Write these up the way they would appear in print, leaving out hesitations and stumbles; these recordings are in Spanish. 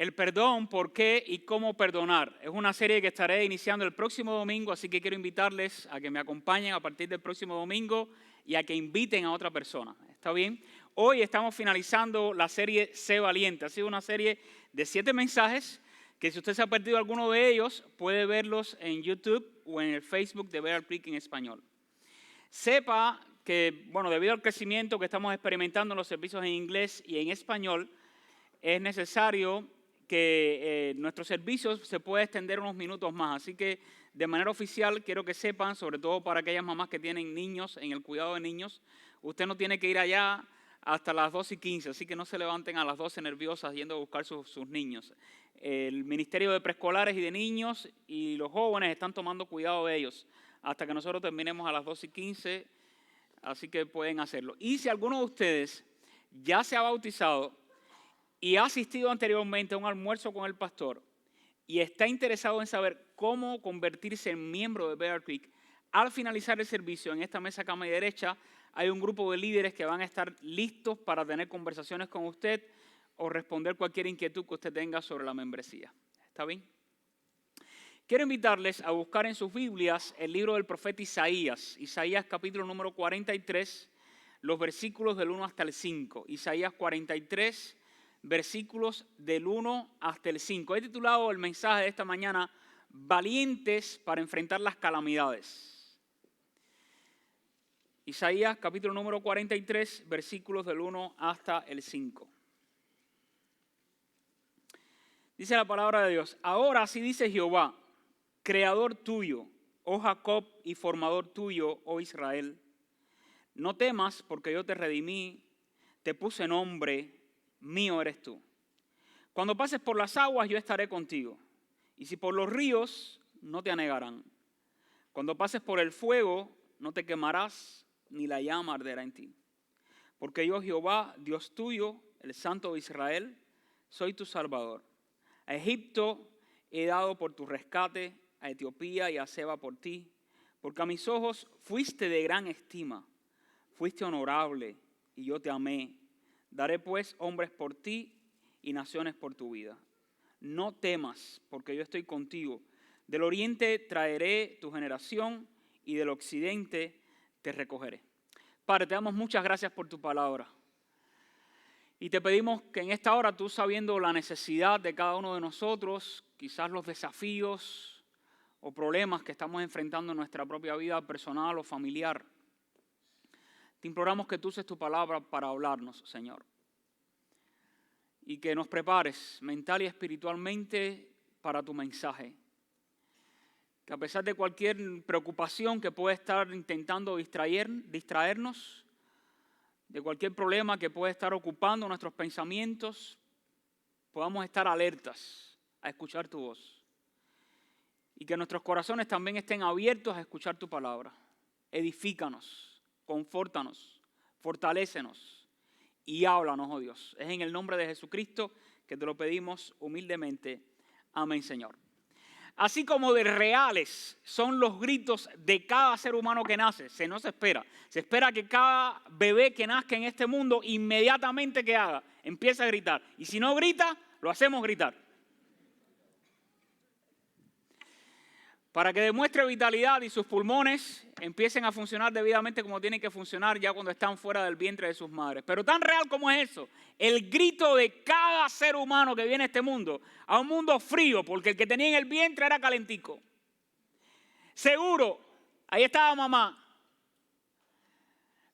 El perdón, por qué y cómo perdonar. Es una serie que estaré iniciando el próximo domingo, así que quiero invitarles a que me acompañen a partir del próximo domingo y a que inviten a otra persona. ¿Está bien? Hoy estamos finalizando la serie Sé Valiente. Ha sido una serie de 7 mensajes que si usted se ha perdido alguno de ellos, puede verlos en YouTube o en el Facebook de Bear Creek en español. Sepa que, debido al crecimiento que estamos experimentando en los servicios en inglés y en español, es necesario que nuestros servicios se pueda extender unos minutos más. Así que de manera oficial quiero que sepan, sobre todo para aquellas mamás que tienen niños, en el cuidado de niños, usted no tiene que ir allá hasta las 2:15, así que no se levanten a las 12 nerviosas yendo a buscar sus niños. El Ministerio de Preescolares y de Niños y los jóvenes están tomando cuidado de ellos hasta que nosotros terminemos a las 2:15, así que pueden hacerlo. Y si alguno de ustedes ya se ha bautizado y ha asistido anteriormente a un almuerzo con el pastor y está interesado en saber cómo convertirse en miembro de Bear Creek, al finalizar el servicio, en esta mesa acá a mi derecha, hay un grupo de líderes que van a estar listos para tener conversaciones con usted o responder cualquier inquietud que usted tenga sobre la membresía. ¿Está bien? Quiero invitarles a buscar en sus Biblias el libro del profeta Isaías. Isaías capítulo número 43, los versículos del 1 hasta el 5. Isaías 43, versículos del 1 hasta el 5. He titulado el mensaje de esta mañana, Valientes para enfrentar las calamidades. Isaías capítulo número 43, versículos del 1 hasta el 5. Dice la palabra de Dios: ahora así dice Jehová, creador tuyo, oh Jacob, y formador tuyo, oh Israel. No temas, porque yo te redimí, te puse nombre, mío eres tú. Cuando pases por las aguas, yo estaré contigo. Y si por los ríos, no te anegarán. Cuando pases por el fuego, no te quemarás, ni la llama arderá en ti. Porque yo, Jehová, Dios tuyo, el Santo de Israel, soy tu Salvador. A Egipto he dado por tu rescate, a Etiopía y a Seba por ti. Porque a mis ojos fuiste de gran estima, fuiste honorable, y yo te amé. Daré pues hombres por ti y naciones por tu vida. No temas, porque yo estoy contigo. Del oriente traeré tu generación y del occidente te recogeré. Padre, te damos muchas gracias por tu palabra. Y te pedimos que en esta hora, tú sabiendo la necesidad de cada uno de nosotros, quizás los desafíos o problemas que estamos enfrentando en nuestra propia vida personal o familiar, te imploramos que tú uses tu palabra para hablarnos, Señor. Y que nos prepares mental y espiritualmente para tu mensaje. Que a pesar de cualquier preocupación que pueda estar intentando distraernos, de cualquier problema que pueda estar ocupando nuestros pensamientos, podamos estar alertas a escuchar tu voz. Y que nuestros corazones también estén abiertos a escuchar tu palabra. Edifícanos, confórtanos, fortalécenos y háblanos, oh Dios. Es en el nombre de Jesucristo que te lo pedimos humildemente. Amén, Señor. Así como de reales son los gritos de cada ser humano que nace, no se espera. Se espera que cada bebé que nazca en este mundo, inmediatamente que haga, empiece a gritar. Y si no grita, lo hacemos gritar. Para que demuestre vitalidad y sus pulmones empiecen a funcionar debidamente como tienen que funcionar ya cuando están fuera del vientre de sus madres. Pero tan real como es eso, el grito de cada ser humano que viene a este mundo, a un mundo frío, porque el que tenía en el vientre era calentico. Seguro, ahí estaba mamá.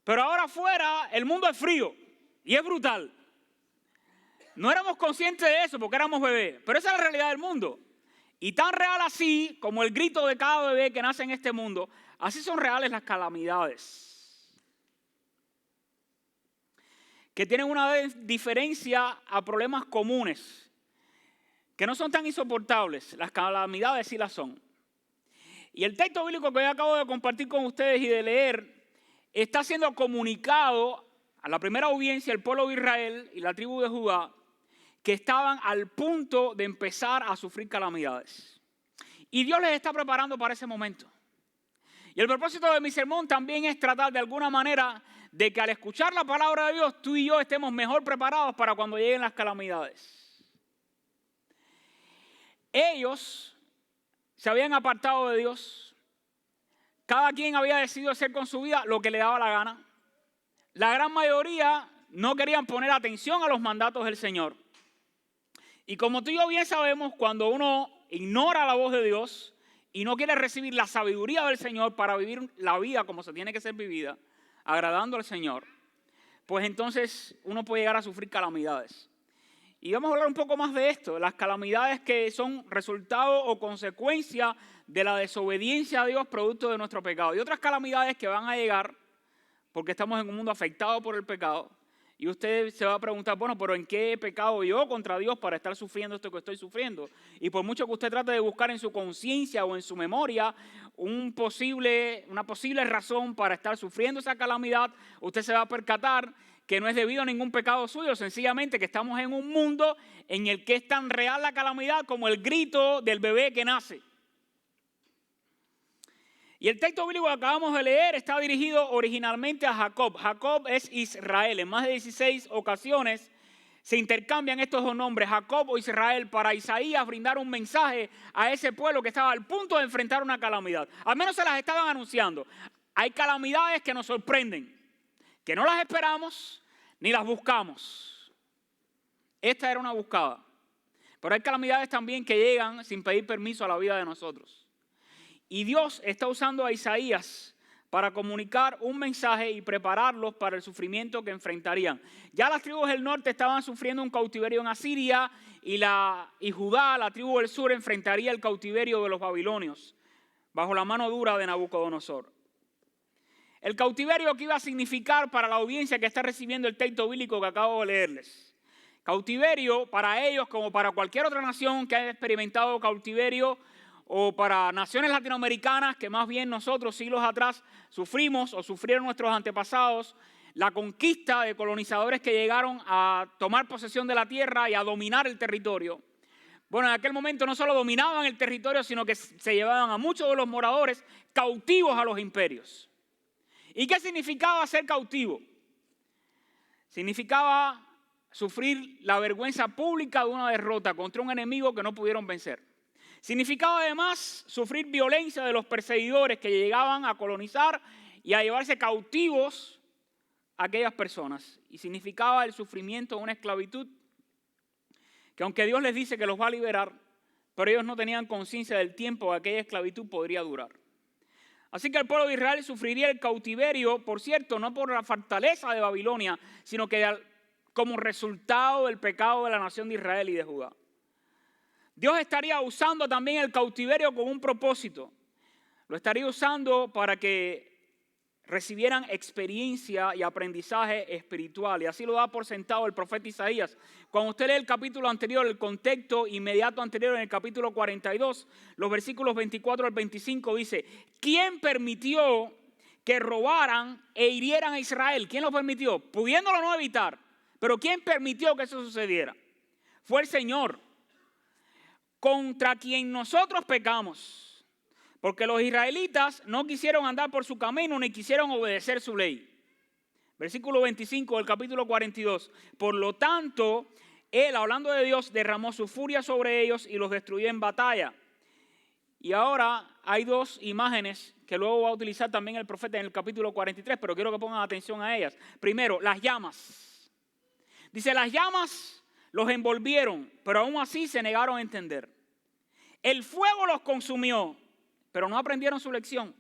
Pero ahora afuera el mundo es frío y es brutal. No éramos conscientes de eso porque éramos bebés, pero esa es la realidad del mundo. Y tan real así como el grito de cada bebé que nace en este mundo, así son reales las calamidades. Que tienen una diferencia a problemas comunes, que no son tan insoportables. Las calamidades sí las son. Y el texto bíblico que yo acabo de compartir con ustedes y de leer, está siendo comunicado a la primera audiencia, el pueblo de Israel y la tribu de Judá, que estaban al punto de empezar a sufrir calamidades. Y Dios les está preparando para ese momento. Y el propósito de mi sermón también es tratar de alguna manera de que al escuchar la palabra de Dios, tú y yo estemos mejor preparados para cuando lleguen las calamidades. ellos se habían apartado de Dios. Cada quien había decidido hacer con su vida lo que le daba la gana. La gran mayoría no querían poner atención a los mandatos del Señor. Y como tú y yo bien sabemos, cuando uno ignora la voz de Dios y no quiere recibir la sabiduría del Señor para vivir la vida como se tiene que ser vivida, agradando al Señor, pues entonces uno puede llegar a sufrir calamidades. Y vamos a hablar un poco más de esto, las calamidades que son resultado o consecuencia de la desobediencia a Dios producto de nuestro pecado. Y otras calamidades que van a llegar porque estamos en un mundo afectado por el pecado. Y usted se va a preguntar, bueno, pero ¿en qué he pecado yo contra Dios para estar sufriendo esto que estoy sufriendo? Y por mucho que usted trate de buscar en su conciencia o en su memoria una posible razón para estar sufriendo esa calamidad, usted se va a percatar que no es debido a ningún pecado suyo, sencillamente que estamos en un mundo en el que es tan real la calamidad como el grito del bebé que nace. Y el texto bíblico que acabamos de leer está dirigido originalmente a Jacob. Jacob es Israel. En más de 16 ocasiones se intercambian estos dos nombres, Jacob o Israel, para Isaías brindar un mensaje a ese pueblo que estaba al punto de enfrentar una calamidad. Al menos se las estaban anunciando. Hay calamidades que nos sorprenden, que no las esperamos ni las buscamos. Esta era una buscada. Pero hay calamidades también que llegan sin pedir permiso a la vida de nosotros. Y Dios está usando a Isaías para comunicar un mensaje y prepararlos para el sufrimiento que enfrentarían. Ya las tribus del norte estaban sufriendo un cautiverio en Asiria y Judá, la tribu del sur, enfrentaría el cautiverio de los babilonios bajo la mano dura de Nabucodonosor. El cautiverio que iba a significar para la audiencia que está recibiendo el texto bíblico que acabo de leerles. Cautiverio para ellos como para cualquier otra nación que haya experimentado cautiverio, o para naciones latinoamericanas que más bien nosotros siglos atrás sufrimos o sufrieron nuestros antepasados, la conquista de colonizadores que llegaron a tomar posesión de la tierra y a dominar el territorio. Bueno, en aquel momento no solo dominaban el territorio, sino que se llevaban a muchos de los moradores cautivos a los imperios. ¿Y qué significaba ser cautivo? Significaba sufrir la vergüenza pública de una derrota contra un enemigo que no pudieron vencer. Significaba además sufrir violencia de los perseguidores que llegaban a colonizar y a llevarse cautivos a aquellas personas. Y significaba el sufrimiento de una esclavitud que aunque Dios les dice que los va a liberar, pero ellos no tenían conciencia del tiempo que aquella esclavitud podría durar. Así que el pueblo de Israel sufriría el cautiverio, por cierto, no por la fortaleza de Babilonia, sino que como resultado del pecado de la nación de Israel y de Judá. Dios estaría usando también el cautiverio con un propósito. Lo estaría usando para que recibieran experiencia y aprendizaje espiritual. Y así lo da por sentado el profeta Isaías. Cuando usted lee el capítulo anterior, el contexto inmediato anterior en el capítulo 42, los versículos 24 al 25 dice, ¿quién permitió que robaran e hirieran a Israel? ¿Quién lo permitió? Pudiéndolo no evitar. Pero ¿quién permitió que eso sucediera? Fue el Señor, contra quien nosotros pecamos, porque los israelitas no quisieron andar por su camino ni quisieron obedecer su ley. Versículo 25 del capítulo 42. Por lo tanto, Él, hablando de Dios, derramó su furia sobre ellos y los destruyó en batalla. Y ahora hay dos imágenes que luego va a utilizar también el profeta en el capítulo 43, pero quiero que pongan atención a ellas. Primero, las llamas. Dice, las llamas los envolvieron, pero aún así se negaron a entender. El fuego los consumió, pero no aprendieron su lección.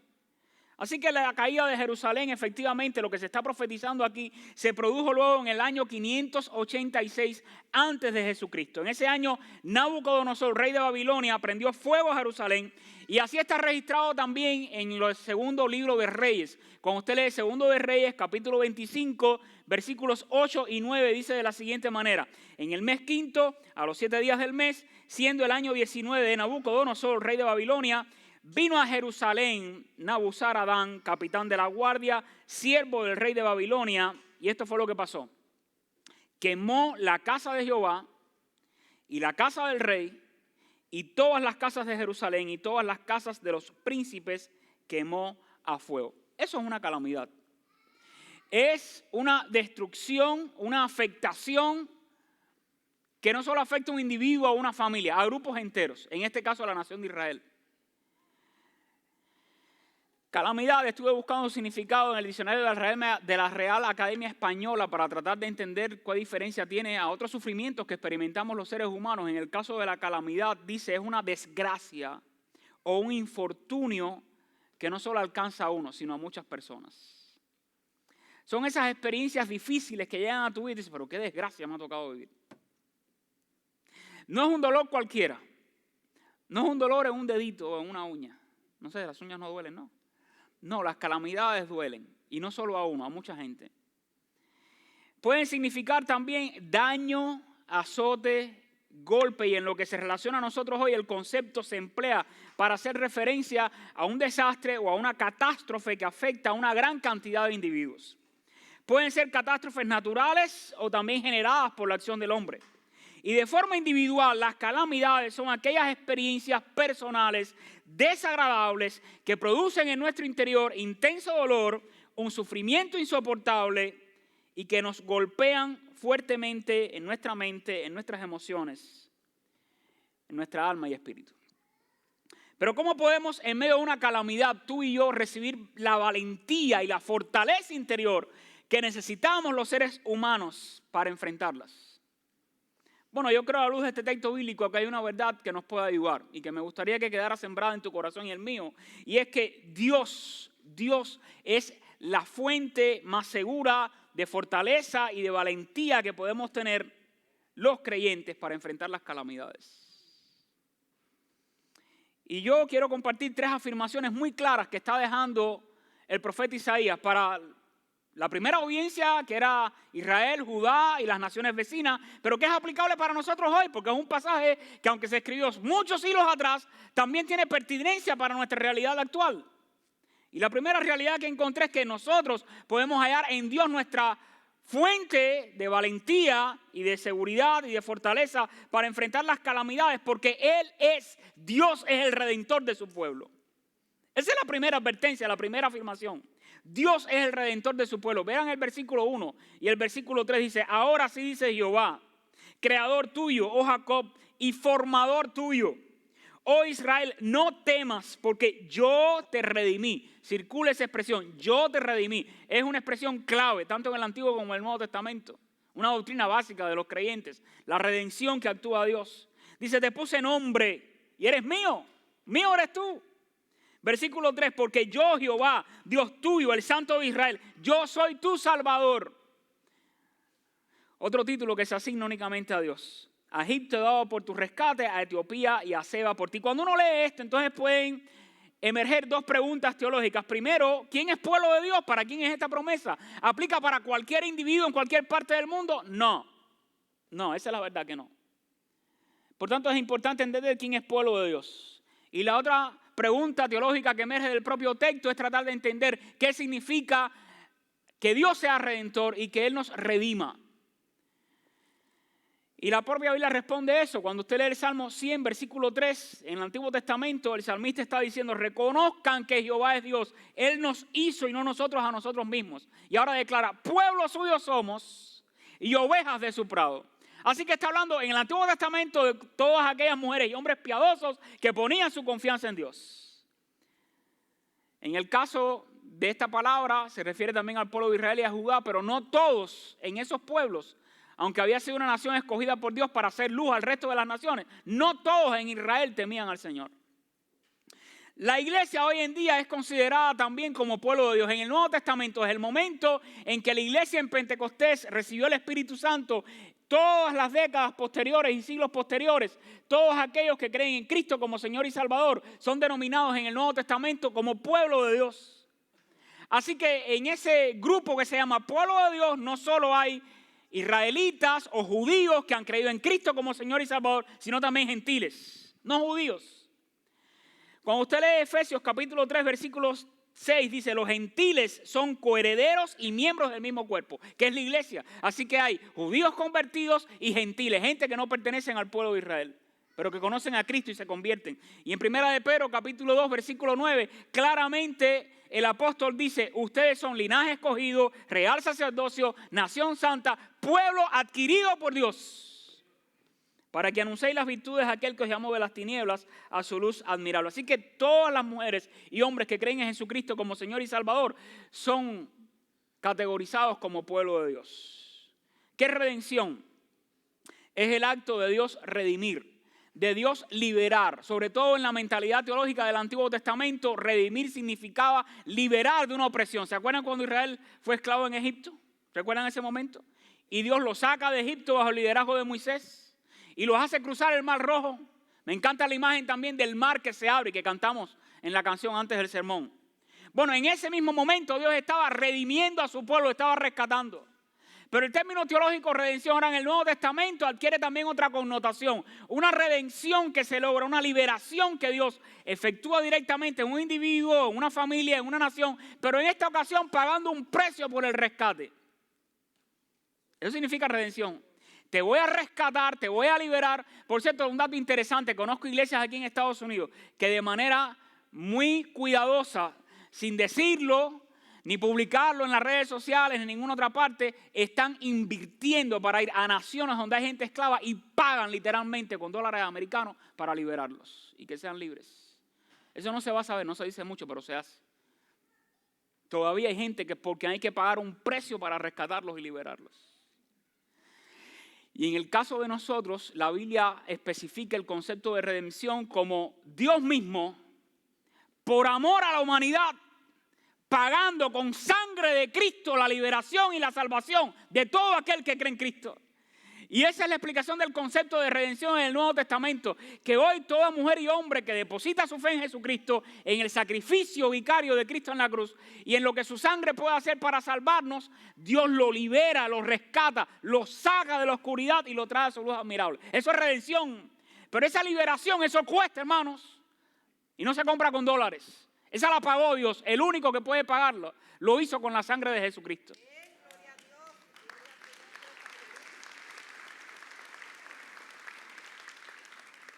Así que la caída de Jerusalén, efectivamente, lo que se está profetizando aquí, se produjo luego en el año 586 antes de Jesucristo. En ese año, Nabucodonosor, rey de Babilonia, prendió fuego a Jerusalén. Y así está registrado también en el segundo libro de Reyes. Cuando usted lee el segundo de Reyes, capítulo 25, versículos 8 y 9, dice de la siguiente manera. En el mes quinto, a los 7 días del mes, siendo el año 19 de Nabucodonosor, rey de Babilonia, vino a Jerusalén Nabuzaradán, capitán de la guardia, siervo del rey de Babilonia. Y esto fue lo que pasó. Quemó la casa de Jehová y la casa del rey y todas las casas de Jerusalén y todas las casas de los príncipes quemó a fuego. Eso es una calamidad. Es una destrucción, una afectación que no solo afecta a un individuo o a una familia, a grupos enteros, en este caso a la nación de Israel. Calamidad, estuve buscando significado en el diccionario de la Real Academia Española para tratar de entender qué diferencia tiene a otros sufrimientos que experimentamos los seres humanos. En el caso de la calamidad, dice, es una desgracia o un infortunio que no solo alcanza a uno, sino a muchas personas. Son esas experiencias difíciles que llegan a tu vida y dices, pero qué desgracia me ha tocado vivir. No es un dolor cualquiera. No es un dolor en un dedito o en una uña. No sé, las uñas no duelen, ¿no? No, las calamidades duelen. Y no solo a uno, a mucha gente. Pueden significar también daño, azote, golpe. Y en lo que se relaciona a nosotros hoy, el concepto se emplea para hacer referencia a un desastre o a una catástrofe que afecta a una gran cantidad de individuos. Pueden ser catástrofes naturales o también generadas por la acción del hombre. Y de forma individual, las calamidades son aquellas experiencias personales desagradables que producen en nuestro interior intenso dolor, un sufrimiento insoportable y que nos golpean fuertemente en nuestra mente, en nuestras emociones, en nuestra alma y espíritu. Pero ¿cómo podemos en medio de una calamidad tú y yo recibir la valentía y la fortaleza interior que necesitamos los seres humanos para enfrentarlas? Bueno, yo creo a la luz de este texto bíblico que hay una verdad que nos puede ayudar y que me gustaría que quedara sembrada en tu corazón y el mío. Y es que Dios es la fuente más segura de fortaleza y de valentía que podemos tener los creyentes para enfrentar las calamidades. Y yo quiero compartir 3 afirmaciones muy claras que está dejando el profeta Isaías para la primera audiencia, que era Israel, Judá y las naciones vecinas, pero que es aplicable para nosotros hoy, porque es un pasaje que aunque se escribió muchos siglos atrás, también tiene pertinencia para nuestra realidad actual. Y la primera realidad que encontré es que nosotros podemos hallar en Dios nuestra fuente de valentía y de seguridad y de fortaleza para enfrentar las calamidades, porque Dios es el redentor de su pueblo. Esa es la primera advertencia, la primera afirmación. Dios es el redentor de su pueblo. Vean el versículo 1 y el versículo 3 dice, ahora sí dice Jehová, creador tuyo, oh Jacob, y formador tuyo. Oh Israel, no temas porque yo te redimí. Circula esa expresión, yo te redimí. Es una expresión clave, tanto en el Antiguo como en el Nuevo Testamento. Una doctrina básica de los creyentes, la redención que actúa Dios. Dice, te puse nombre y eres mío, mío eres tú. Versículo 3, porque yo, Jehová, Dios tuyo, el Santo de Israel, yo soy tu Salvador. Otro título que se asigna únicamente a Dios. A Egipto he dado por tu rescate, a Etiopía y a Seba por ti. Cuando uno lee esto, entonces pueden emerger 2 preguntas teológicas. Primero, ¿quién es pueblo de Dios? ¿Para quién es esta promesa? ¿Aplica para cualquier individuo en cualquier parte del mundo? No, esa es la verdad que no. Por tanto, es importante entender quién es pueblo de Dios. Y la otra pregunta teológica que emerge del propio texto es tratar de entender qué significa que Dios sea redentor y que Él nos redima. Y la propia Biblia responde eso. Cuando usted lee el Salmo 100, versículo 3, en el Antiguo Testamento, el salmista está diciendo, reconozcan que Jehová es Dios. Él nos hizo y no nosotros a nosotros mismos. Y ahora declara, pueblo suyo somos y ovejas de su prado. Así que está hablando en el Antiguo Testamento de todas aquellas mujeres y hombres piadosos que ponían su confianza en Dios. En el caso de esta palabra se refiere también al pueblo de Israel y a Judá, pero no todos en esos pueblos, aunque había sido una nación escogida por Dios para hacer luz al resto de las naciones, no todos en Israel temían al Señor. La iglesia hoy en día es considerada también como pueblo de Dios. En el Nuevo Testamento es el momento en que la iglesia en Pentecostés recibió el Espíritu Santo. Todas las décadas posteriores y siglos posteriores, todos aquellos que creen en Cristo como Señor y Salvador son denominados en el Nuevo Testamento como pueblo de Dios. Así que en ese grupo que se llama pueblo de Dios no solo hay israelitas o judíos que han creído en Cristo como Señor y Salvador, sino también gentiles, no judíos. Cuando usted lee Efesios capítulo 3 versículos 6 dice, los gentiles son coherederos y miembros del mismo cuerpo, que es la iglesia. Así que hay judíos convertidos y gentiles, gente que no pertenecen al pueblo de Israel, pero que conocen a Cristo y se convierten. Y en 1 de Pedro capítulo 2 versículo 9, claramente el apóstol dice, ustedes son linaje escogido, real sacerdocio, nación santa, pueblo adquirido por Dios. para que anunciéis las virtudes de aquel que os llamó de las tinieblas a su luz admirable. Así que todas las mujeres y hombres que creen en Jesucristo como Señor y Salvador son categorizados como pueblo de Dios. ¿Qué es redención? Es el acto de Dios redimir, de Dios liberar. Sobre todo en la mentalidad teológica del Antiguo Testamento, redimir significaba liberar de una opresión. ¿Se acuerdan cuando Israel fue esclavo en Egipto? ¿Recuerdan ese momento? Y Dios los saca de Egipto bajo el liderazgo de Moisés y los hace cruzar el Mar Rojo. Me encanta la imagen también del mar que se abre, que cantamos en la canción antes del sermón. Bueno, en ese mismo momento Dios estaba redimiendo a su pueblo, estaba rescatando. Pero el término teológico redención ahora en el Nuevo Testamento adquiere también otra connotación. Una redención que se logra, una liberación que Dios efectúa directamente en un individuo, en una familia, en una nación, pero en esta ocasión pagando un precio por el rescate. Eso significa redención. Te voy a rescatar, te voy a liberar. Por cierto, un dato interesante, conozco iglesias aquí en Estados Unidos que de manera muy cuidadosa, sin decirlo, ni publicarlo en las redes sociales, ni en ninguna otra parte, están invirtiendo para ir a naciones donde hay gente esclava y pagan literalmente con dólares americanos para liberarlos y que sean libres. Eso no se va a saber, no se dice mucho, pero se hace. Todavía hay gente que porque hay que pagar un precio para rescatarlos y liberarlos. Y en el caso de nosotros, la Biblia especifica el concepto de redención como Dios mismo, por amor a la humanidad, pagando con sangre de Cristo la liberación y la salvación de todo aquel que cree en Cristo. Y esa es la explicación del concepto de redención en el Nuevo Testamento, que hoy toda mujer y hombre que deposita su fe en Jesucristo, en el sacrificio vicario de Cristo en la cruz y en lo que su sangre puede hacer para salvarnos, Dios lo libera, lo rescata, lo saca de la oscuridad y lo trae a su luz admirable. Eso es redención. Pero esa liberación, eso cuesta, hermanos, y no se compra con dólares. Esa la pagó Dios, el único que puede pagarlo, lo hizo con la sangre de Jesucristo.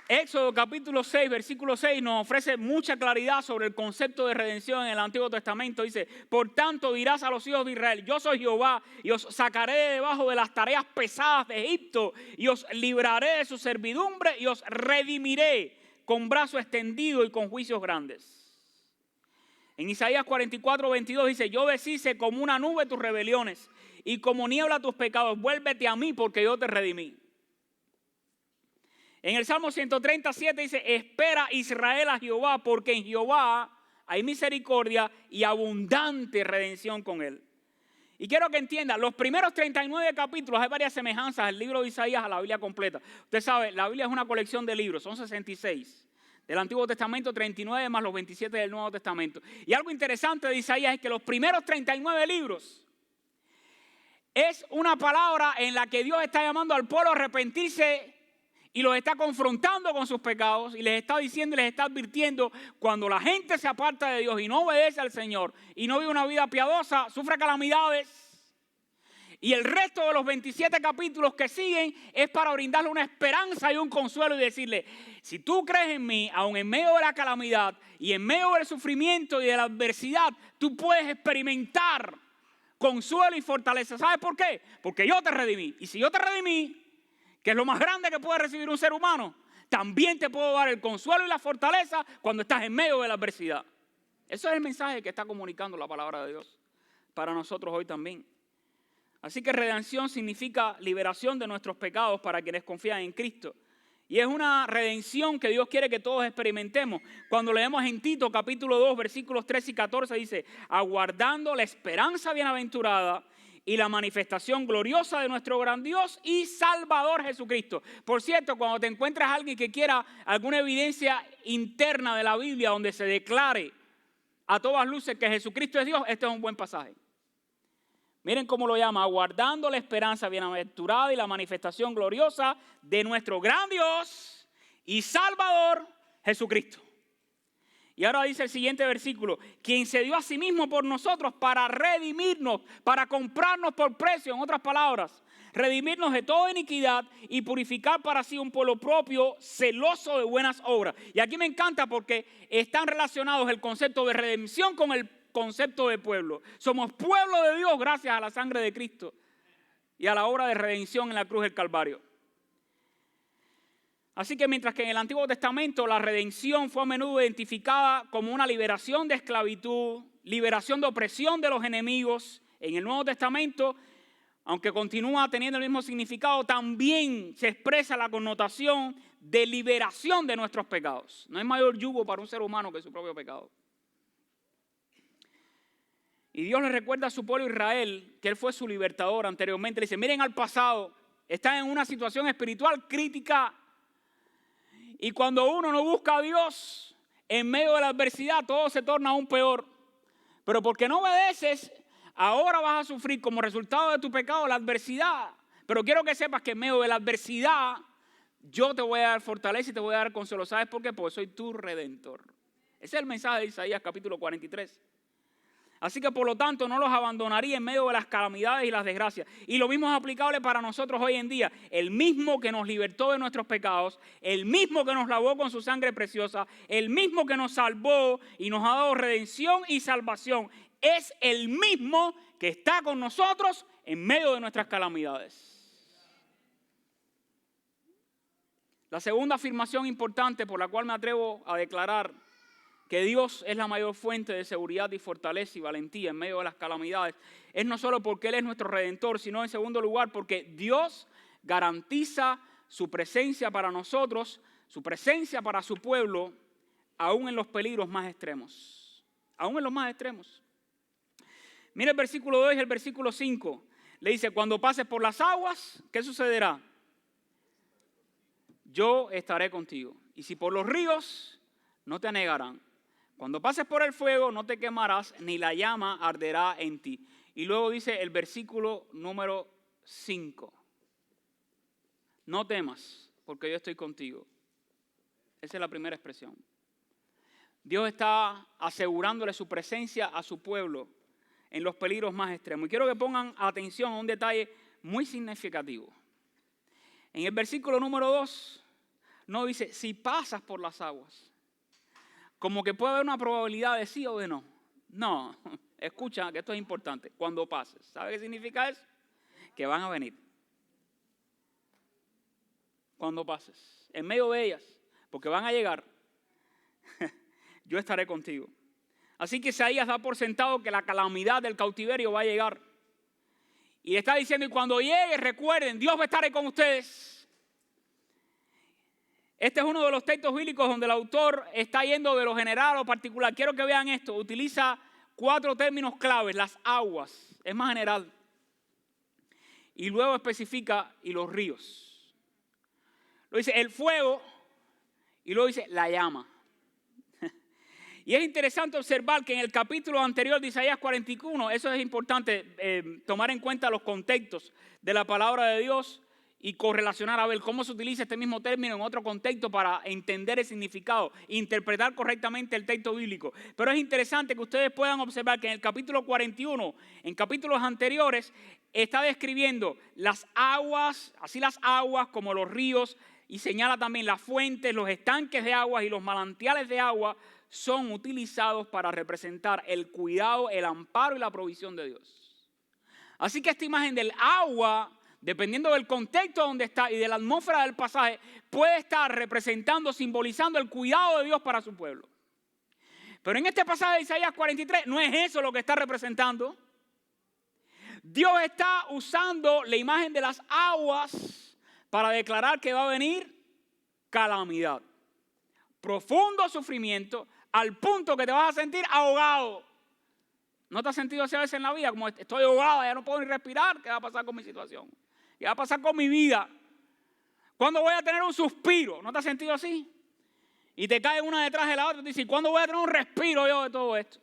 Éxodo capítulo 6, versículo 6 nos ofrece mucha claridad sobre el concepto de redención en el Antiguo Testamento. Dice, por tanto dirás a los hijos de Israel, yo soy Jehová y os sacaré de debajo de las tareas pesadas de Egipto y os libraré de su servidumbre y os redimiré con brazo extendido y con juicios grandes. En Isaías 44, 22 dice, yo deshice como una nube tus rebeliones y como niebla tus pecados, vuélvete a mí porque yo te redimí. En el Salmo 137 dice, espera Israel a Jehová, porque en Jehová hay misericordia y abundante redención con él. Y quiero que entiendan, los primeros 39 capítulos, hay varias semejanzas del libro de Isaías a la Biblia completa. Usted sabe, la Biblia es una colección de libros, son 66. Del Antiguo Testamento, 39 más los 27 del Nuevo Testamento. Y algo interesante de Isaías es que los primeros 39 libros es una palabra en la que Dios está llamando al pueblo a arrepentirse y los está confrontando con sus pecados y les está diciendo y les está advirtiendo cuando la gente se aparta de Dios y no obedece al Señor y no vive una vida piadosa, sufre calamidades. Y el resto de los 27 capítulos que siguen es para brindarle una esperanza y un consuelo y decirle, si tú crees en mí, aun en medio de la calamidad y en medio del sufrimiento y de la adversidad, tú puedes experimentar consuelo y fortaleza. ¿Sabes por qué? Porque yo te redimí. Y si yo te redimí, que es lo más grande que puede recibir un ser humano, también te puedo dar el consuelo y la fortaleza cuando estás en medio de la adversidad. Eso es el mensaje que está comunicando la palabra de Dios para nosotros hoy también. Así que redención significa liberación de nuestros pecados para quienes confían en Cristo. Y es una redención que Dios quiere que todos experimentemos. Cuando leemos en Tito capítulo 2 versículos 13 y 14 dice, aguardando la esperanza bienaventurada y la manifestación gloriosa de nuestro gran Dios y Salvador Jesucristo. Por cierto, cuando te encuentras a alguien que quiera alguna evidencia interna de la Biblia donde se declare a todas luces que Jesucristo es Dios, este es un buen pasaje. Miren cómo lo llama, aguardando la esperanza bienaventurada y la manifestación gloriosa de nuestro gran Dios y Salvador Jesucristo. Y ahora dice el siguiente versículo, quien se dio a sí mismo por nosotros para redimirnos, para comprarnos por precio, en otras palabras, redimirnos de toda iniquidad y purificar para sí un pueblo propio, celoso de buenas obras. Y aquí me encanta porque están relacionados el concepto de redención con el concepto de pueblo. Somos pueblo de Dios gracias a la sangre de Cristo y a la obra de redención en la cruz del Calvario. Así que mientras que en el Antiguo Testamento la redención fue a menudo identificada como una liberación de esclavitud, liberación de opresión de los enemigos, en el Nuevo Testamento, aunque continúa teniendo el mismo significado, también se expresa la connotación de liberación de nuestros pecados. No hay mayor yugo para un ser humano que su propio pecado. Y Dios le recuerda a su pueblo Israel que Él fue su libertador anteriormente. Le dice, miren al pasado, están en una situación espiritual crítica. Y cuando uno no busca a Dios, en medio de la adversidad, todo se torna aún peor. Pero porque no obedeces, ahora vas a sufrir como resultado de tu pecado la adversidad. Pero quiero que sepas que en medio de la adversidad, yo te voy a dar fortaleza y te voy a dar consuelo. ¿Sabes por qué? Porque soy tu redentor. Ese es el mensaje de Isaías capítulo 43. Así que por lo tanto no los abandonaría en medio de las calamidades y las desgracias. Y lo mismo es aplicable para nosotros hoy en día. El mismo que nos libertó de nuestros pecados, el mismo que nos lavó con su sangre preciosa, el mismo que nos salvó y nos ha dado redención y salvación, es el mismo que está con nosotros en medio de nuestras calamidades. La segunda afirmación importante por la cual me atrevo a declarar que Dios es la mayor fuente de seguridad y fortaleza y valentía en medio de las calamidades, es no solo porque Él es nuestro Redentor, sino en segundo lugar porque Dios garantiza su presencia para nosotros, su presencia para su pueblo, aún en los peligros más extremos. Aún en los más extremos. Mira el versículo 2 y el versículo 5. Le dice, cuando pases por las aguas, ¿qué sucederá? Yo estaré contigo. Y si por los ríos, no te anegarán. Cuando pases por el fuego no te quemarás, ni la llama arderá en ti. Y luego dice el versículo número 5. No temas, porque yo estoy contigo. Esa es la primera expresión. Dios está asegurándole su presencia a su pueblo en los peligros más extremos. Y quiero que pongan atención a un detalle muy significativo. En el versículo número 2 no dice, si pasas por las aguas. Como que puede haber una probabilidad de sí o de no. No, escucha que esto es importante. Cuando pases, ¿sabe qué significa eso? Que van a venir. Cuando pases, en medio de ellas, porque van a llegar, yo estaré contigo. Así que Isaías da por sentado que la calamidad del cautiverio va a llegar. Y le está diciendo, y cuando llegue, recuerden, Dios va a estar con ustedes. Este es uno de los textos bíblicos donde el autor está yendo de lo general a lo particular. Quiero que vean esto. Utiliza 4 términos claves. Las aguas, es más general. Y luego especifica, y los ríos. Lo dice el fuego, y luego dice la llama. Y es interesante observar que en el capítulo anterior de Isaías 41, eso es importante, tomar en cuenta los contextos de la palabra de Dios y correlacionar a ver cómo se utiliza este mismo término en otro contexto para entender el significado, interpretar correctamente el texto bíblico. Pero es interesante que ustedes puedan observar que en el capítulo 41, en capítulos anteriores, está describiendo las aguas, así las aguas como los ríos, y señala también las fuentes, los estanques de aguas y los manantiales de agua son utilizados para representar el cuidado, el amparo y la provisión de Dios. Así que esta imagen del agua, dependiendo del contexto donde está y de la atmósfera del pasaje, puede estar representando, simbolizando el cuidado de Dios para su pueblo. Pero en este pasaje de Isaías 43 no es eso lo que está representando. Dios está usando la imagen de las aguas para declarar que va a venir calamidad, profundo sufrimiento, al punto que te vas a sentir ahogado. ¿No te has sentido así a veces en la vida? Como estoy ahogado, ya no puedo ni respirar. ¿Qué va a pasar con mi situación? ¿Qué va a pasar con mi vida? ¿Cuándo voy a tener un suspiro? ¿No te has sentido así? Y te cae una detrás de la otra y te dices, ¿cuándo voy a tener un respiro yo de todo esto?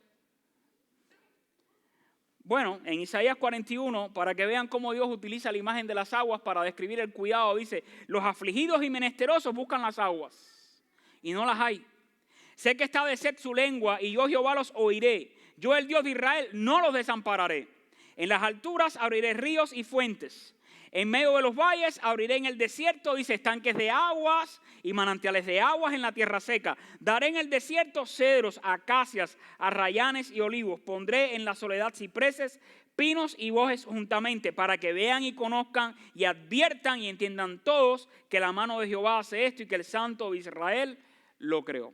Bueno, en Isaías 41, para que vean cómo Dios utiliza la imagen de las aguas para describir el cuidado, dice, los afligidos y menesterosos buscan las aguas y no las hay. Sé que está de sed su lengua y yo Jehová los oiré. Yo el Dios de Israel no los desampararé. En las alturas abriré ríos y fuentes. En medio de los valles abriré en el desierto, dice, estanques de aguas y manantiales de aguas en la tierra seca. Daré en el desierto cedros, acacias, arrayanes y olivos. Pondré en la soledad cipreses, pinos y bojes juntamente, para que vean y conozcan y adviertan y entiendan todos que la mano de Jehová hace esto y que el Santo de Israel lo creó.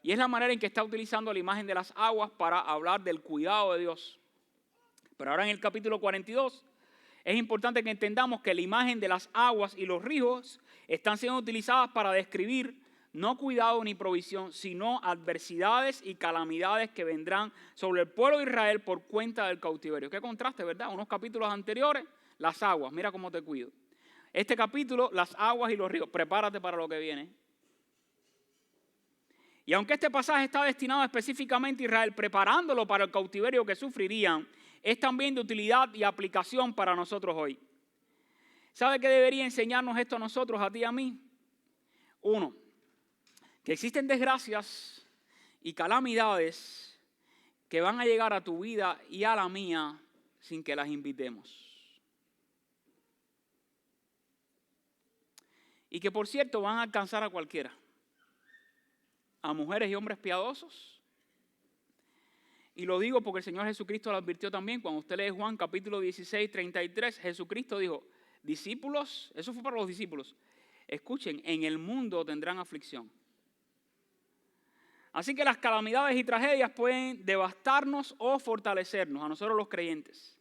Y es la manera en que está utilizando la imagen de las aguas para hablar del cuidado de Dios. Pero ahora en el capítulo 42 es importante que entendamos que la imagen de las aguas y los ríos están siendo utilizadas para describir no cuidado ni provisión, sino adversidades y calamidades que vendrán sobre el pueblo de Israel por cuenta del cautiverio. Qué contraste, ¿verdad? Unos capítulos anteriores, las aguas, mira cómo te cuido. Este capítulo, las aguas y los ríos, prepárate para lo que viene. Y aunque este pasaje está destinado específicamente a Israel, preparándolo para el cautiverio que sufrirían, es también de utilidad y aplicación para nosotros hoy. ¿Sabe qué debería enseñarnos esto a nosotros, a ti y a mí? Uno, que existen desgracias y calamidades que van a llegar a tu vida y a la mía sin que las invitemos. Y que por cierto van a alcanzar a cualquiera. A mujeres y hombres piadosos. Y lo digo porque el Señor Jesucristo lo advirtió también. Cuando usted lee Juan capítulo 16, 33, Jesucristo dijo, discípulos, eso fue para los discípulos, escuchen, en el mundo tendrán aflicción. Así que las calamidades y tragedias pueden devastarnos o fortalecernos, a nosotros los creyentes.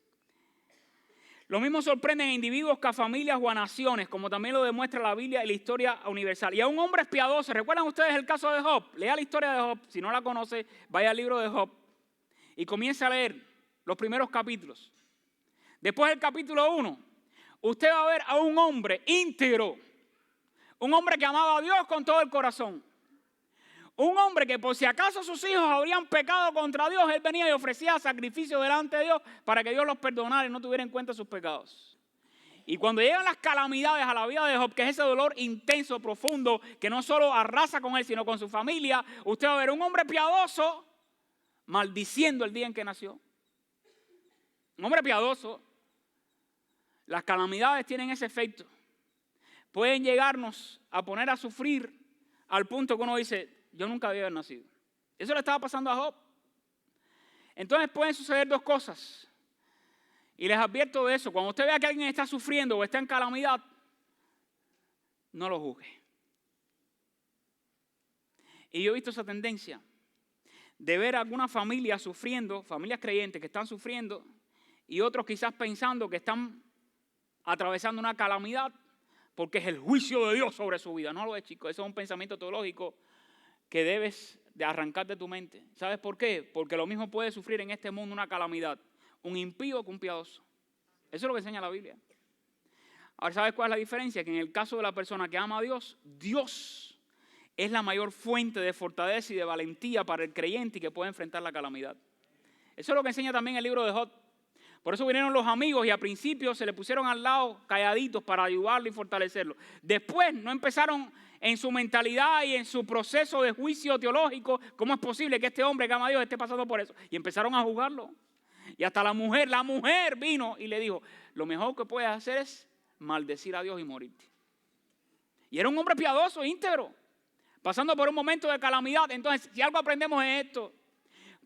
Lo mismo sorprende a individuos que a familias o a naciones, como también lo demuestra la Biblia y la historia universal. Y a un hombre piadoso, ¿recuerdan ustedes el caso de Job? Lea la historia de Job, si no la conoce, vaya al libro de Job y comience a leer los primeros capítulos. Después del capítulo 1, usted va a ver a un hombre íntegro, un hombre que amaba a Dios con todo el corazón. Un hombre que por si acaso sus hijos habrían pecado contra Dios, él venía y ofrecía sacrificio delante de Dios para que Dios los perdonara y no tuviera en cuenta sus pecados. Y cuando llegan las calamidades a la vida de Job, que es ese dolor intenso, profundo, que no solo arrasa con él, sino con su familia, usted va a ver un hombre piadoso maldiciendo el día en que nació. Un hombre piadoso. Las calamidades tienen ese efecto. Pueden llegarnos a poner a sufrir al punto que uno dice, yo nunca debía haber nacido. Eso le estaba pasando a Job. Entonces pueden suceder dos cosas. Y les advierto de eso. Cuando usted vea que alguien está sufriendo o está en calamidad, no lo juzgue. Y yo he visto esa tendencia de ver a algunas familias sufriendo, familias creyentes que están sufriendo, y otros quizás pensando que están atravesando una calamidad porque es el juicio de Dios sobre su vida. No lo es, chicos. Eso es un pensamiento teológico que debes de arrancar de tu mente. ¿Sabes por qué? Porque lo mismo puede sufrir en este mundo una calamidad un impío que un piadoso. Eso es lo que enseña la Biblia. Ahora, ¿sabes cuál es la diferencia? Que en el caso de la persona que ama a Dios, Dios es la mayor fuente de fortaleza y de valentía para el creyente y que puede enfrentar la calamidad. Eso es lo que enseña también el libro de Job. Por eso vinieron los amigos y al principio se le pusieron al lado calladitos para ayudarlo y fortalecerlo. Después no empezaron en su mentalidad y en su proceso de juicio teológico, ¿cómo es posible que este hombre que ama a Dios esté pasando por eso? Y empezaron a juzgarlo. Y hasta la mujer vino y le dijo, lo mejor que puedes hacer es maldecir a Dios y morirte. Y era un hombre piadoso, íntegro, pasando por un momento de calamidad. Entonces, si algo aprendemos es esto.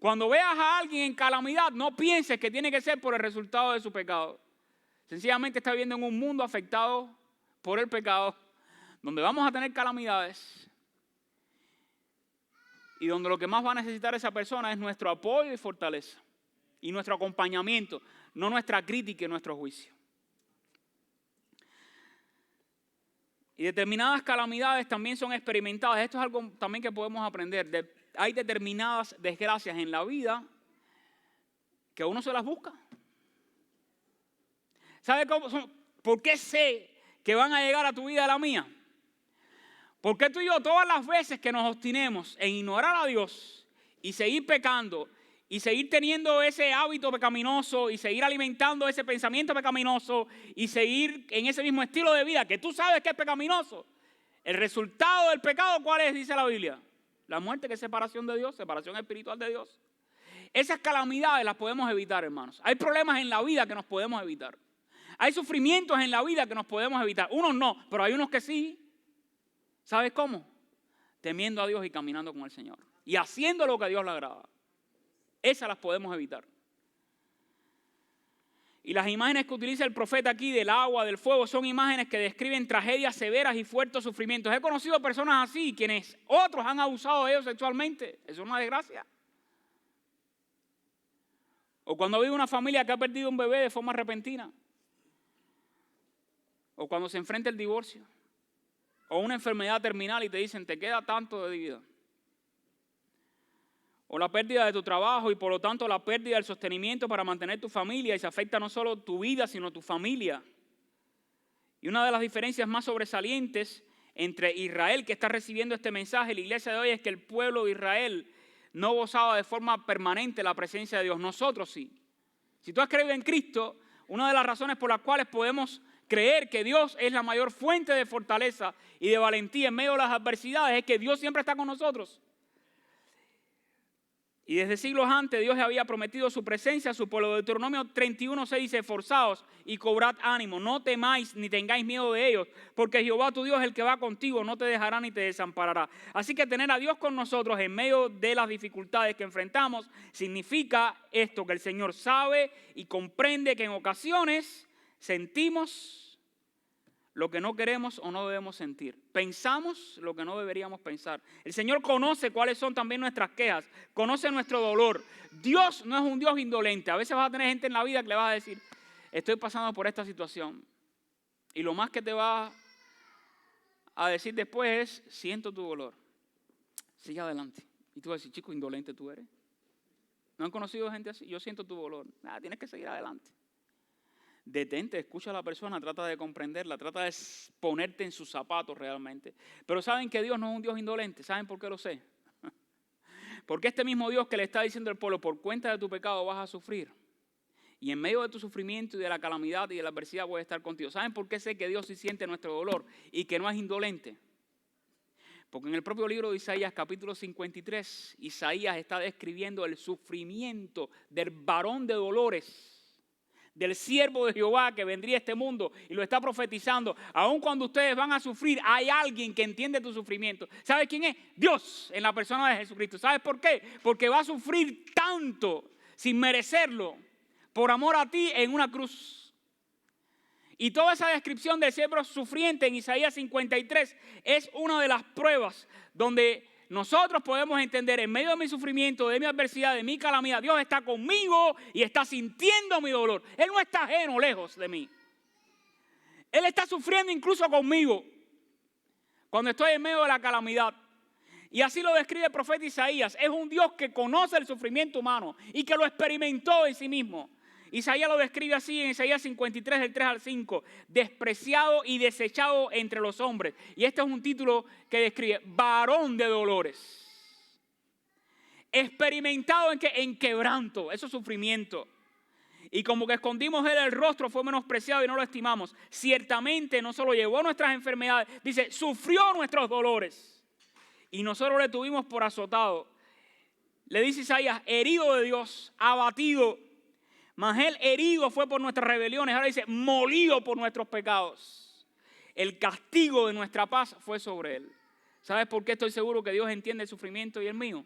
Cuando veas a alguien en calamidad, no pienses que tiene que ser por el resultado de su pecado. Sencillamente está viviendo en un mundo afectado por el pecado, donde vamos a tener calamidades y donde lo que más va a necesitar esa persona es nuestro apoyo y fortaleza y nuestro acompañamiento, no nuestra crítica y nuestro juicio. Y determinadas calamidades también son experimentadas. Esto es algo también que podemos aprender. Hay determinadas desgracias en la vida que uno se las busca. ¿Sabe cómo son? ¿Por qué sé que van a llegar a tu vida y a la mía? Porque tú y yo todas las veces que nos obstinemos en ignorar a Dios y seguir pecando y seguir teniendo ese hábito pecaminoso y seguir alimentando ese pensamiento pecaminoso y seguir en ese mismo estilo de vida que tú sabes que es pecaminoso, el resultado del pecado, ¿cuál es? Dice la Biblia. La muerte, que es separación de Dios, separación espiritual de Dios. Esas calamidades las podemos evitar, hermanos. Hay problemas en la vida que nos podemos evitar. Hay sufrimientos en la vida que nos podemos evitar. Unos no, pero hay unos que sí. ¿Sabes cómo? Temiendo a Dios y caminando con el Señor. Y haciendo lo que a Dios le agrada. Esas las podemos evitar. Y las imágenes que utiliza el profeta aquí del agua, del fuego, son imágenes que describen tragedias severas y fuertes sufrimientos. He conocido personas así, quienes otros han abusado de ellos sexualmente. Eso es una desgracia. O cuando vive una familia que ha perdido un bebé de forma repentina. O cuando se enfrenta el divorcio. O una enfermedad terminal y te dicen, te queda tanto de vida. O la pérdida de tu trabajo y por lo tanto la pérdida del sostenimiento para mantener tu familia y se afecta no solo tu vida sino tu familia. Y una de las diferencias más sobresalientes entre Israel que está recibiendo este mensaje y la iglesia de hoy es que el pueblo de Israel no gozaba de forma permanente la presencia de Dios. Nosotros sí. Si tú has creído en Cristo, una de las razones por las cuales podemos creer que Dios es la mayor fuente de fortaleza y de valentía en medio de las adversidades es que Dios siempre está con nosotros. Y desde siglos antes Dios había prometido su presencia a su pueblo. Deuteronomio 31:6 dice, esforzaos y cobrad ánimo, no temáis ni tengáis miedo de ellos, porque Jehová tu Dios es el que va contigo, no te dejará ni te desamparará. Así que tener a Dios con nosotros en medio de las dificultades que enfrentamos significa esto, que el Señor sabe y comprende que en ocasiones sentimos lo que no queremos o no debemos sentir. Pensamos lo que no deberíamos pensar. El Señor conoce cuáles son también nuestras quejas, conoce nuestro dolor. Dios no es un Dios indolente. A veces vas a tener gente en la vida que le vas a decir, estoy pasando por esta situación. Y lo más que te va a decir después es, siento tu dolor. Sigue adelante. Y tú vas a decir, chico, indolente tú eres. ¿No han conocido gente así? Yo siento tu dolor. Nada, tienes que seguir adelante. Detente, escucha a la persona, trata de comprenderla, trata de ponerte en sus zapatos realmente. Pero saben que Dios no es un Dios indolente. ¿Saben por qué lo sé? Porque este mismo Dios que le está diciendo al pueblo, por cuenta de tu pecado vas a sufrir. Y en medio de tu sufrimiento y de la calamidad y de la adversidad voy a estar contigo. ¿Saben por qué sé que Dios sí siente nuestro dolor y que no es indolente? Porque en el propio libro de Isaías, capítulo 53, Isaías está describiendo el sufrimiento del varón de dolores, del siervo de Jehová que vendría a este mundo y lo está profetizando. Aun cuando ustedes van a sufrir, hay alguien que entiende tu sufrimiento. ¿Sabes quién es? Dios en la persona de Jesucristo. ¿Sabes por qué? Porque va a sufrir tanto sin merecerlo por amor a ti en una cruz. Y toda esa descripción del siervo sufriente en Isaías 53 es una de las pruebas donde nosotros podemos entender en medio de mi sufrimiento, de mi adversidad, de mi calamidad, Dios está conmigo y está sintiendo mi dolor. Él no está ajeno, lejos de mí. Él está sufriendo incluso conmigo cuando estoy en medio de la calamidad. Y así lo describe el profeta Isaías. Es un Dios que conoce el sufrimiento humano y que lo experimentó en sí mismo. Isaías lo describe así en Isaías 53, del 3 al 5. Despreciado y desechado entre los hombres. Y este es un título que describe varón de dolores. Experimentado en quebranto, eso es sufrimiento. Y como que escondimos él el rostro, fue menospreciado y no lo estimamos. Ciertamente no solo llevó nuestras enfermedades, dice, sufrió nuestros dolores. Y nosotros le tuvimos por azotado. Le dice Isaías, herido de Dios, abatido. Mas él herido fue por nuestras rebeliones. Ahora dice, molido por nuestros pecados. El castigo de nuestra paz fue sobre él. ¿Sabes por qué estoy seguro que Dios entiende el sufrimiento y el mío?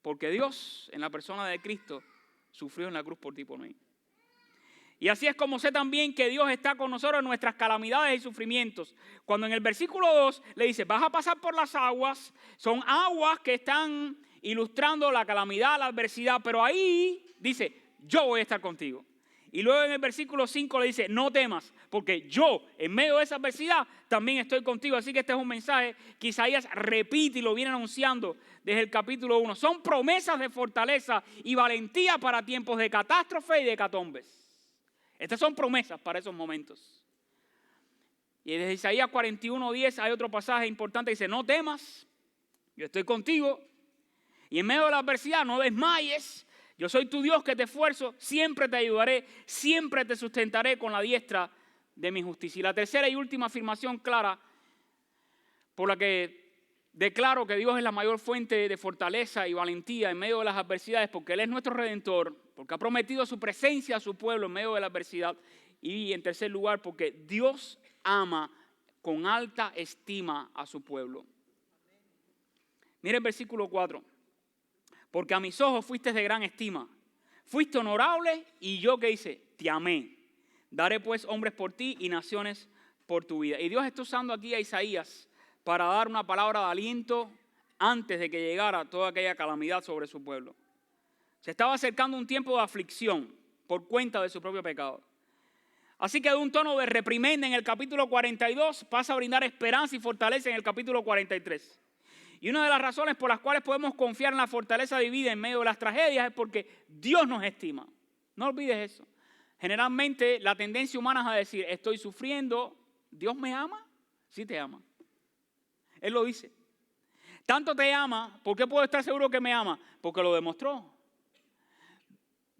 Porque Dios, en la persona de Cristo, sufrió en la cruz por ti y por mí. Y así es como sé también que Dios está con nosotros en nuestras calamidades y sufrimientos. Cuando en el versículo 2 le dice, vas a pasar por las aguas, son aguas que están ilustrando la calamidad, la adversidad, pero ahí dice, yo voy a estar contigo. Y luego en el versículo 5 le dice, no temas, porque yo en medio de esa adversidad también estoy contigo. Así que este es un mensaje que Isaías repite y lo viene anunciando desde el capítulo 1. Son promesas de fortaleza y valentía para tiempos de catástrofe y de hecatombes. Estas son promesas para esos momentos. Y desde Isaías 41:10 hay otro pasaje importante que dice, no temas, yo estoy contigo. Y en medio de la adversidad no desmayes. Yo soy tu Dios que te esfuerzo, siempre te ayudaré, siempre te sustentaré con la diestra de mi justicia. Y la tercera y última afirmación clara por la que declaro que Dios es la mayor fuente de fortaleza y valentía en medio de las adversidades, porque Él es nuestro Redentor, porque ha prometido su presencia a su pueblo en medio de la adversidad. Y en tercer lugar, porque Dios ama con alta estima a su pueblo. Mira el versículo 4. Porque a mis ojos fuiste de gran estima, fuiste honorable y yo, ¿qué hice? Te amé. Daré pues hombres por ti y naciones por tu vida. Y Dios está usando aquí a Isaías para dar una palabra de aliento antes de que llegara toda aquella calamidad sobre su pueblo. Se estaba acercando un tiempo de aflicción por cuenta de su propio pecado. Así que de un tono de reprimenda en el capítulo 42 pasa a brindar esperanza y fortaleza en el capítulo 43. Y una de las razones por las cuales podemos confiar en la fortaleza divina en medio de las tragedias es porque Dios nos estima. No olvides eso. Generalmente la tendencia humana es a decir, estoy sufriendo, ¿Dios me ama? Sí te ama. Él lo dice. Tanto te ama, ¿por qué puedo estar seguro que me ama? Porque lo demostró.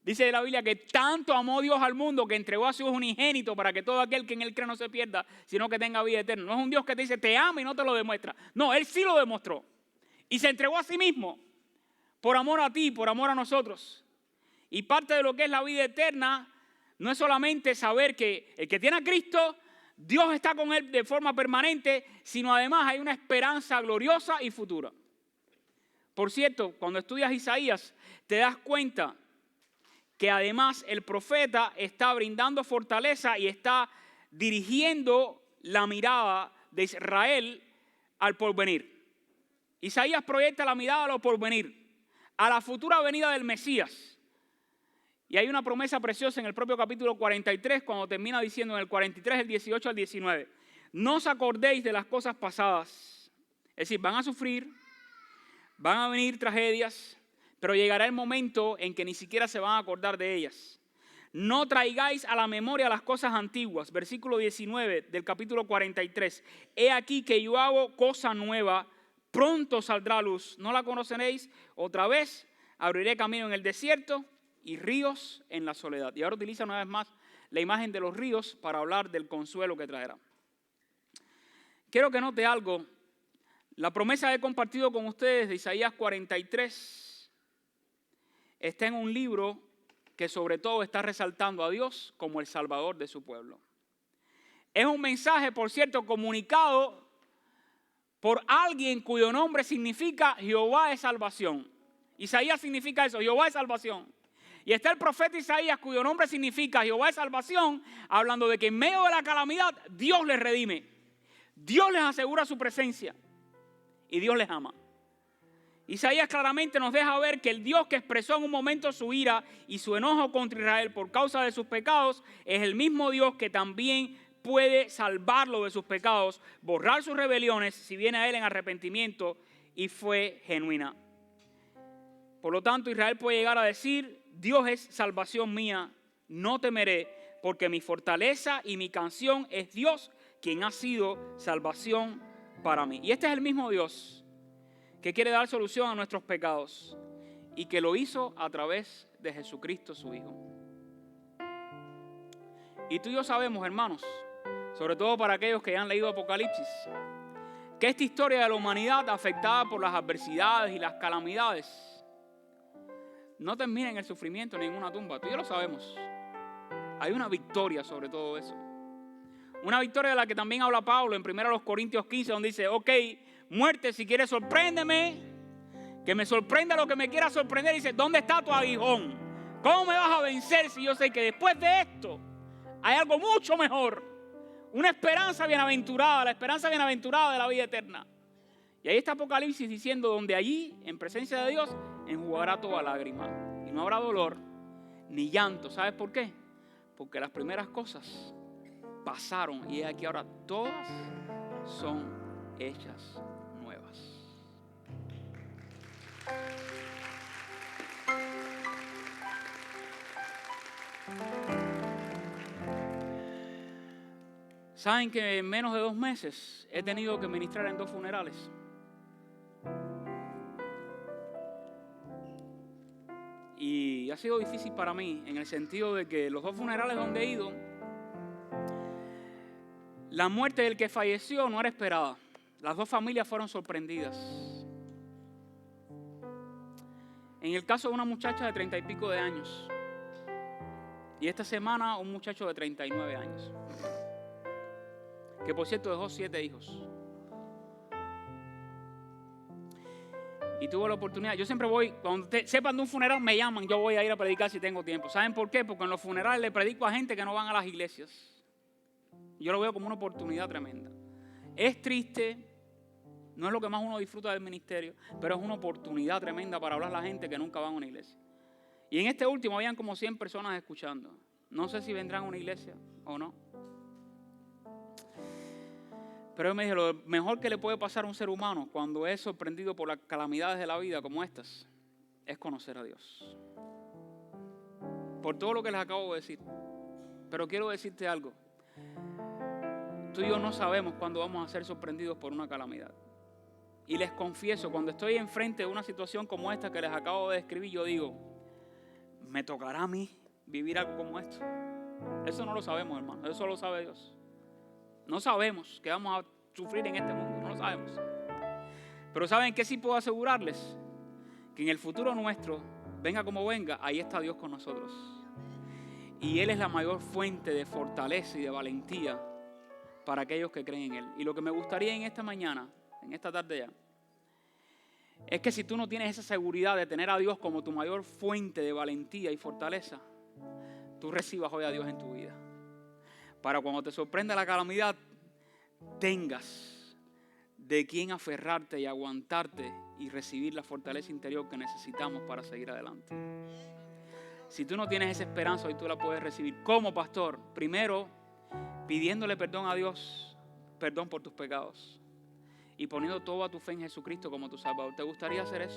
Dice la Biblia que tanto amó Dios al mundo que entregó a su Hijo unigénito para que todo aquel que en Él cree no se pierda, sino que tenga vida eterna. No es un Dios que te dice te ama y no te lo demuestra. No, Él sí lo demostró. Y se entregó a sí mismo por amor a ti, por amor a nosotros. Y parte de lo que es la vida eterna no es solamente saber que el que tiene a Cristo, Dios está con él de forma permanente, sino además hay una esperanza gloriosa y futura. Por cierto, cuando estudias Isaías, te das cuenta que además el profeta está brindando fortaleza y está dirigiendo la mirada de Israel al porvenir. Isaías proyecta la mirada a lo porvenir, a la futura venida del Mesías. Y hay una promesa preciosa en el propio capítulo 43, cuando termina diciendo en el 43, el 18 al 19, no os acordéis de las cosas pasadas. Es decir, van a sufrir, van a venir tragedias, pero llegará el momento en que ni siquiera se van a acordar de ellas. No traigáis a la memoria las cosas antiguas. Versículo 19 del capítulo 43. He aquí que yo hago cosa nueva, pronto saldrá a luz. ¿No la conoceréis? Otra vez abriré camino en el desierto y ríos en la soledad. Y ahora utiliza una vez más la imagen de los ríos para hablar del consuelo que traerá. Quiero que note algo. La promesa que he compartido con ustedes de Isaías 43 está en un libro que sobre todo está resaltando a Dios como el Salvador de su pueblo. Es un mensaje, por cierto, comunicado por alguien cuyo nombre significa Jehová es salvación. Isaías significa eso, Jehová es salvación. Y está el profeta Isaías, cuyo nombre significa Jehová es salvación, hablando de que en medio de la calamidad Dios les redime. Dios les asegura su presencia y Dios les ama. Isaías claramente nos deja ver que el Dios que expresó en un momento su ira y su enojo contra Israel por causa de sus pecados es el mismo Dios que también puede salvarlo de sus pecados, borrar sus rebeliones si viene a Él en arrepentimiento y fue genuina. Por lo tanto, Israel puede llegar a decir, Dios es salvación mía, no temeré, porque mi fortaleza y mi canción es Dios, quien ha sido salvación para mí. Y este es el mismo Dios que quiere dar solución a nuestros pecados y que lo hizo a través de Jesucristo, su Hijo. Y tú y yo sabemos, hermanos, sobre todo para aquellos que ya han leído Apocalipsis, que esta historia de la humanidad afectada por las adversidades y las calamidades no termina en el sufrimiento ni en una tumba. Tú y yo lo sabemos. Hay una victoria sobre todo eso. Una victoria de la que también habla Pablo en 1 Corintios 15, donde dice, ok, muerte, si quieres sorpréndeme, que me sorprenda lo que me quiera sorprender. Dice, ¿dónde está tu aguijón? ¿Cómo me vas a vencer si yo sé que después de esto hay algo mucho mejor? Una esperanza bienaventurada, la esperanza bienaventurada de la vida eterna. Y ahí está Apocalipsis diciendo, donde allí, en presencia de Dios, enjugará toda lágrima. Y no habrá dolor, ni llanto. ¿Sabes por qué? Porque las primeras cosas pasaron y aquí ahora todas son hechas nuevas. ¿Saben que en menos de 2 meses he tenido que ministrar en 2 funerales? Y ha sido difícil para mí en el sentido de que los 2 funerales donde he ido, la muerte del que falleció no era esperada. Las 2 familias fueron sorprendidas. En el caso de una muchacha de 30 y pico de años. Y esta semana un muchacho de 39 años. Que por cierto dejó 7 hijos. Y tuve la oportunidad. Yo siempre voy, cuando sepan de un funeral me llaman, yo voy a ir a predicar si tengo tiempo. ¿Saben por qué? Porque en los funerales le predico a gente que no van a las iglesias. Yo lo veo como una oportunidad tremenda. Es triste, no es lo que más uno disfruta del ministerio, pero es una oportunidad tremenda para hablar a la gente que nunca va a una iglesia. Y en este último habían como 100 personas escuchando. No sé si vendrán a una iglesia o no. Pero yo me dije, lo mejor que le puede pasar a un ser humano cuando es sorprendido por las calamidades de la vida como estas, es conocer a Dios. Por todo lo que les acabo de decir. Pero quiero decirte algo. Tú y yo no sabemos cuándo vamos a ser sorprendidos por una calamidad. Y les confieso, cuando estoy enfrente de una situación como esta que les acabo de describir, yo digo, ¿me tocará a mí vivir algo como esto? Eso no lo sabemos, hermano. Eso lo sabe Dios. No sabemos que vamos a sufrir en este mundo. No lo sabemos. Pero ¿saben qué sí puedo asegurarles? Que en el futuro nuestro, venga como venga, ahí está Dios con nosotros. Y Él es la mayor fuente de fortaleza y de valentía para aquellos que creen en Él. Y lo que me gustaría en esta mañana, en esta tarde ya, es que si tú no tienes esa seguridad de tener a Dios como tu mayor fuente de valentía y fortaleza, tú recibas hoy a Dios en tu vida. Para cuando te sorprenda la calamidad, tengas de quién aferrarte y aguantarte y recibir la fortaleza interior que necesitamos para seguir adelante. Si tú no tienes esa esperanza, hoy tú la puedes recibir como pastor. Primero, pidiéndole perdón a Dios, perdón por tus pecados. Y poniendo toda tu fe en Jesucristo como tu Salvador. ¿Te gustaría hacer eso?